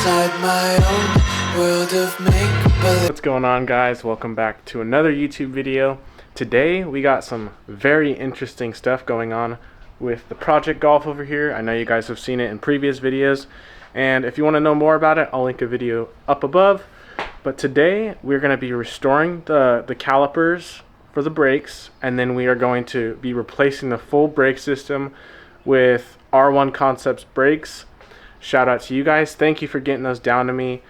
inside my own world of make-believe. What's going on, guys? Welcome back to another YouTube video. Today we got some very interesting stuff going on with the Project Golf over here. I know you guys have seen it in previous videos, and if you want to know more about it, I'll link a video up above. But today we're going to be restoring the calipers for the brakes, and then we are going to be replacing the full brake system with R1 Concepts brakes. Shout out to you guys. Thank you for getting those down to me.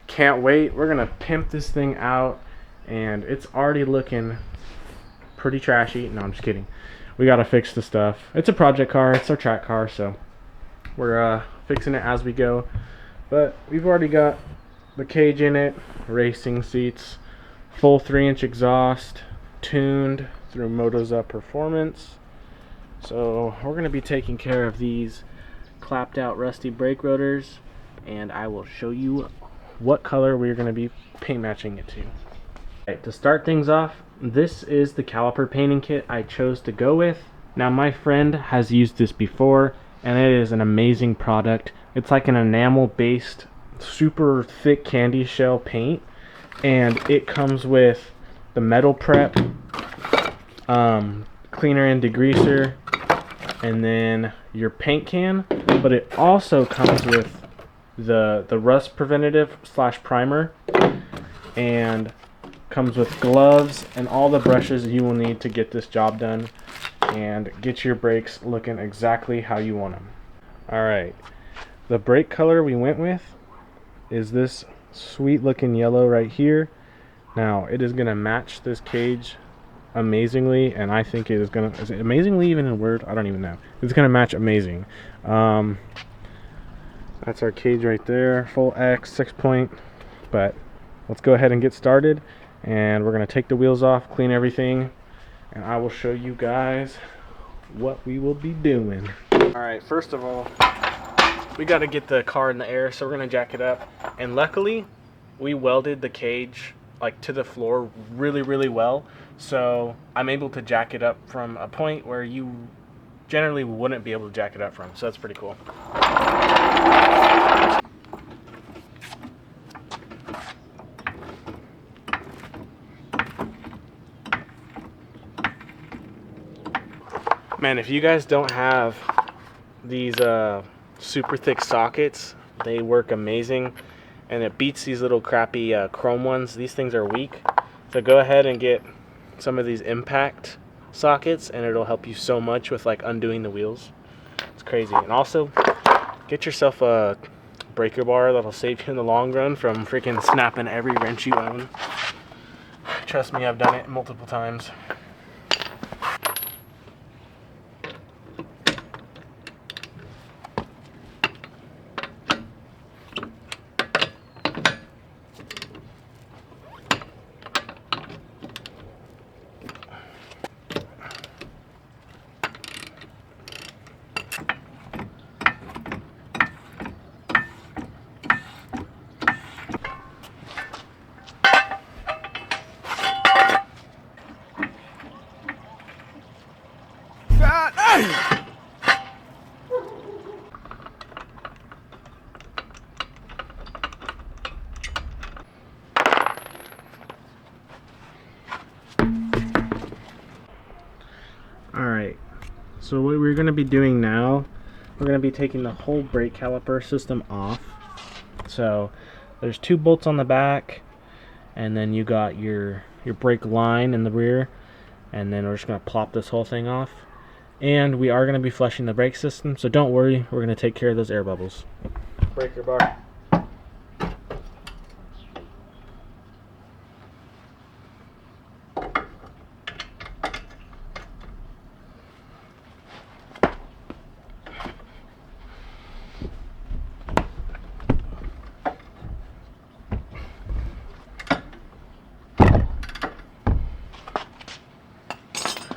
Can't wait. We're going to pimp this thing out, and it's already looking pretty trashy. No, I'm just kidding. We got to fix the stuff. It's a project car. It's our track car, so we're fixing it as we go. But we've already got the cage in it, racing seats, full 3-inch exhaust, tuned through Motos Up Performance. So we're going to be taking care of these clapped out rusty brake rotors, and I will show you what color we're going to be paint matching it to. Right, to start things off, this is the caliper painting kit I chose to go with. Now, my friend has used this before, and it is an amazing product. It's like an enamel based super thick candy shell paint, and it comes with the metal prep, cleaner and degreaser, and then your paint can. But it also comes with the rust preventative / primer, and comes with gloves and all the brushes you will need to get this job done and get your brakes looking exactly how you want them. Alright, the brake color we went with is this sweet looking yellow right here. Now it is going to match this cage amazingly, and I think it is going to, is it amazingly even in word? I don't even know. It's going to match amazing. That's our cage right there, full X 6-point. But let's go ahead and get started, and we're going to take the wheels off, clean everything, and I will show you guys what we will be doing. Alright, first of all, we got to get the car in the air, so we're going to jack it up. And luckily, we welded the cage like to the floor really well, so I'm able to jack it up from a point where you generally wouldn't be able to jack it up from, so that's pretty cool. Man, if you guys don't have these super thick sockets, they work amazing, and it beats these little crappy chrome ones. These things are weak, so go ahead and get some of these impact sockets, and it'll help you so much with like undoing the wheels. It's crazy. And also get yourself a breaker bar. That'll save you in the long run from freaking snapping every wrench you own. Trust me, I've done it multiple times. Alright, so what we're going to be doing now, we're going to be taking the whole brake caliper system off. So there's 2 bolts on the back, and then you got your brake line in the rear, and then we're just going to plop this whole thing off. And we are going to be flushing the brake system, so don't worry, we're going to take care of those air bubbles. Breaker bar.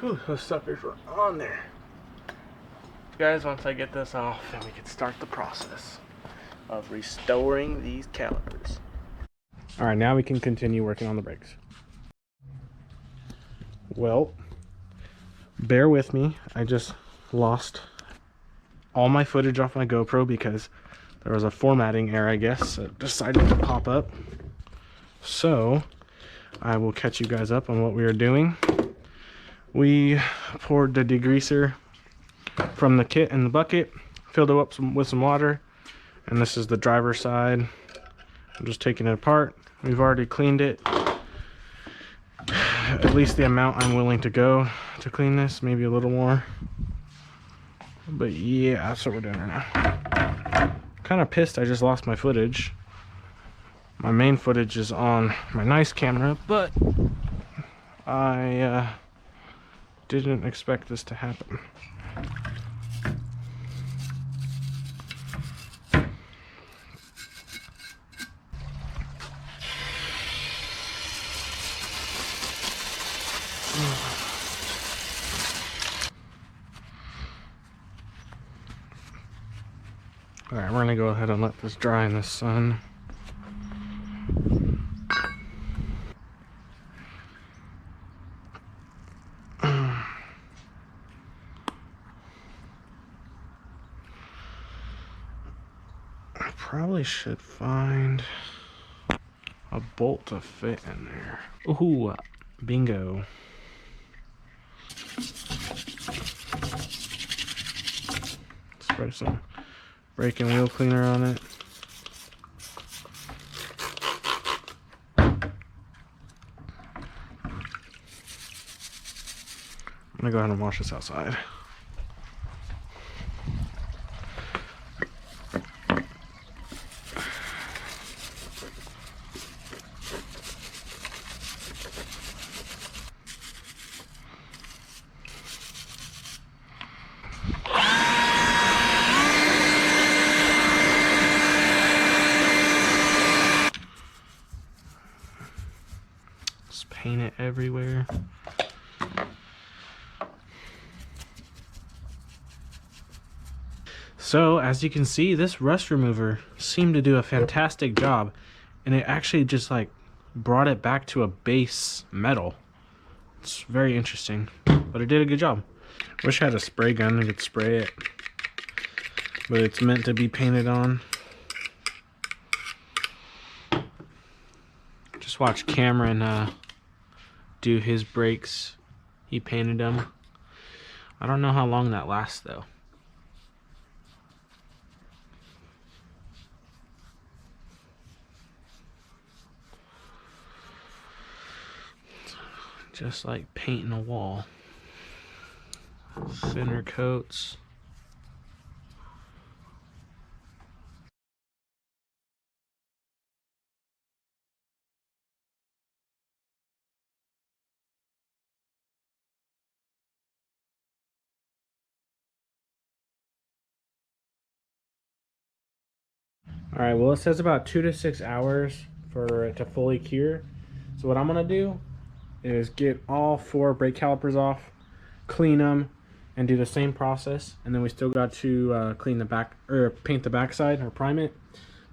Whew, those suckers were on there. Guys, once I get this off, then we can start the process of restoring these calipers. Alright, now we can continue working on the brakes. Well, bear with me. I just lost all my footage off my GoPro because there was a formatting error, I guess, that decided to pop up. So I will catch you guys up on what we are doing. We poured the degreaser from the kit in the bucket, filled it up with some water, and this is the driver's side. I'm just taking it apart. We've already cleaned it, at least the amount I'm willing to go to clean this, maybe a little more. But yeah, that's what we're doing right now. Kind of pissed I just lost my footage. My main footage is on my nice camera, but I didn't expect this to happen. Alright, we're gonna go ahead and let this dry in the sun. I probably should find a bolt to fit in there. Ooh, bingo. Spray some brake and wheel cleaner on it. I'm gonna go ahead and wash this outside. Paint it everywhere. So as you can see, this rust remover seemed to do a fantastic job, and it actually just like brought it back to a base metal. It's very interesting, but it did a good job. Wish I had a spray gun and could spray it, but it's meant to be painted on. Just watch Cameron do his brakes. He painted them. I don't know how long that lasts though. Just like painting a wall. Center coats. Alright, well, it says about 2 to 6 hours for it to fully cure. So what I'm going to do is get all 4 brake calipers off, clean them, and do the same process. And then we still got to clean the back, or paint the backside, or prime it.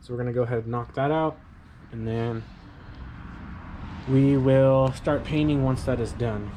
So we're going to go ahead and knock that out. And then we will start painting once that is done.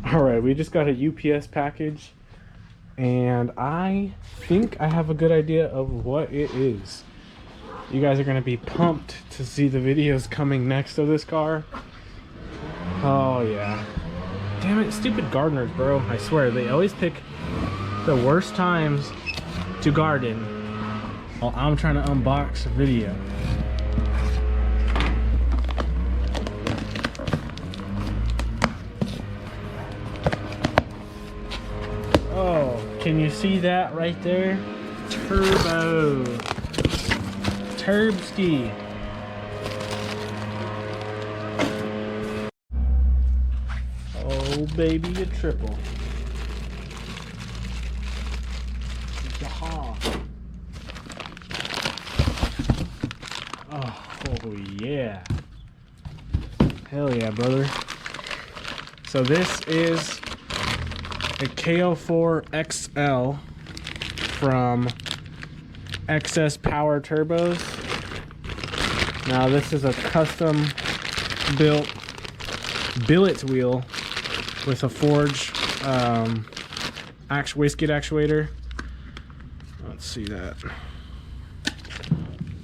Alright, we just got a UPS package, and I think I have a good idea of what it is. You guys are going to be pumped to see the videos coming next of this car. Oh yeah. Damn it, stupid gardeners, bro. I swear, they always pick the worst times to garden while I'm trying to unbox a video. Oh, can you see that right there? Turbo. Turbski. Oh baby, a triple. Yaha. Oh yeah. Hell yeah, brother. So this is a KO4 XL from XS Power Turbos. Now this is a custom built billet wheel with a forged wastegate actuator. Let's see that.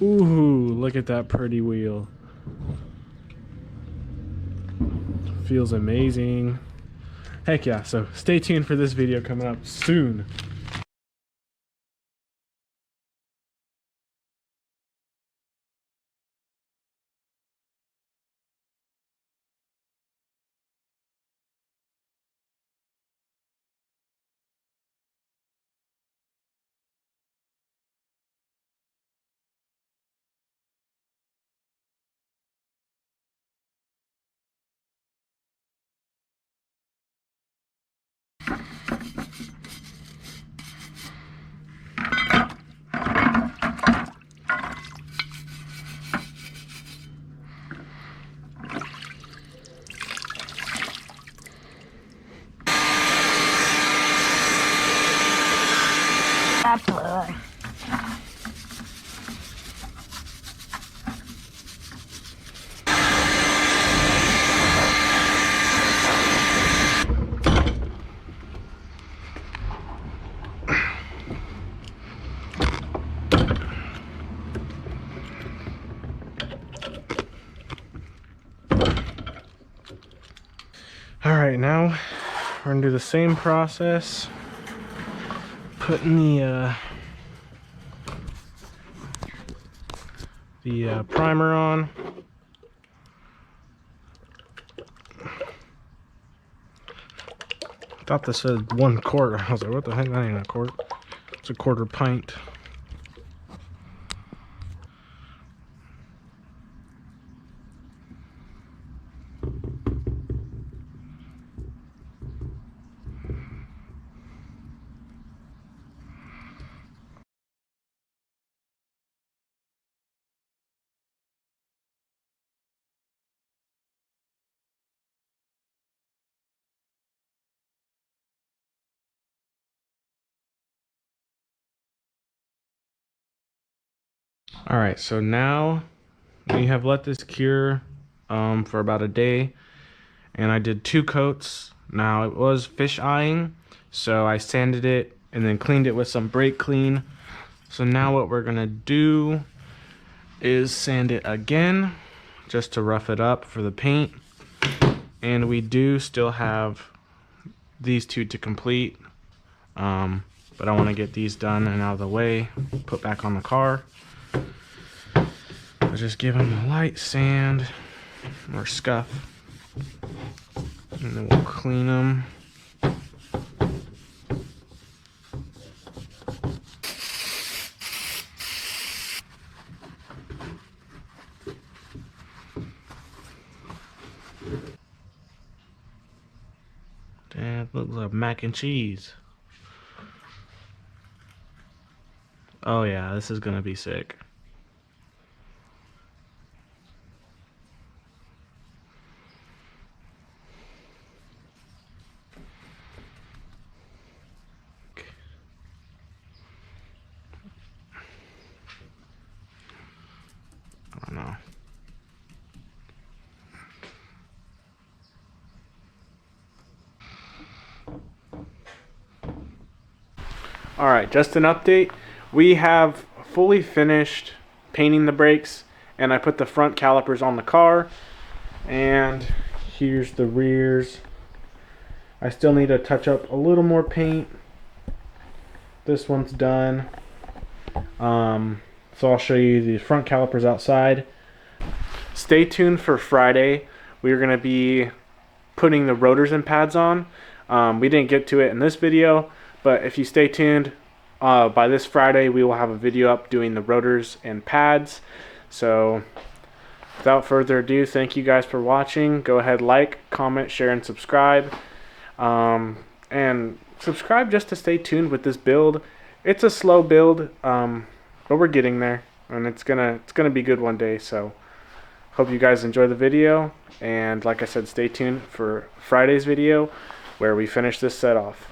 Ooh, look at that pretty wheel. Feels amazing. Heck yeah, so stay tuned for this video coming up soon. Absolutely. Alright, now we're gonna do the same process. Putting the primer on. Thought this said 1 quart. I was like, what the heck? That ain't a quart. It's a 1/4 pint. Alright, so now we have let this cure for about a day, and I did 2 coats. Now it was fish eyeing, so I sanded it and then cleaned it with some brake clean. So now what we're gonna do is sand it again just to rough it up for the paint. And we do still have these 2 to complete, but I want to get these done and out of the way, put back on the car. I'll just give them a light sand or scuff, and then we'll clean them. That looks like mac and cheese. Oh yeah, this is gonna be sick. I don't know. Alright, just an update. We have fully finished painting the brakes, and I put the front calipers on the car, and here's the rears. I still need to touch up a little more paint. This one's done. So I'll show you the front calipers outside. Stay tuned for Friday. We're going to be putting the rotors and pads on. We didn't get to it in this video, but if you stay tuned, by this Friday we will have a video up doing the rotors and pads. So without further ado, thank you guys for watching. Go ahead, like, comment, share, and subscribe. And subscribe just to stay tuned with this build. It's a slow build, but we're getting there, and it's gonna be good one day. So hope you guys enjoy the video, and like I said, stay tuned for Friday's video where we finish this set off.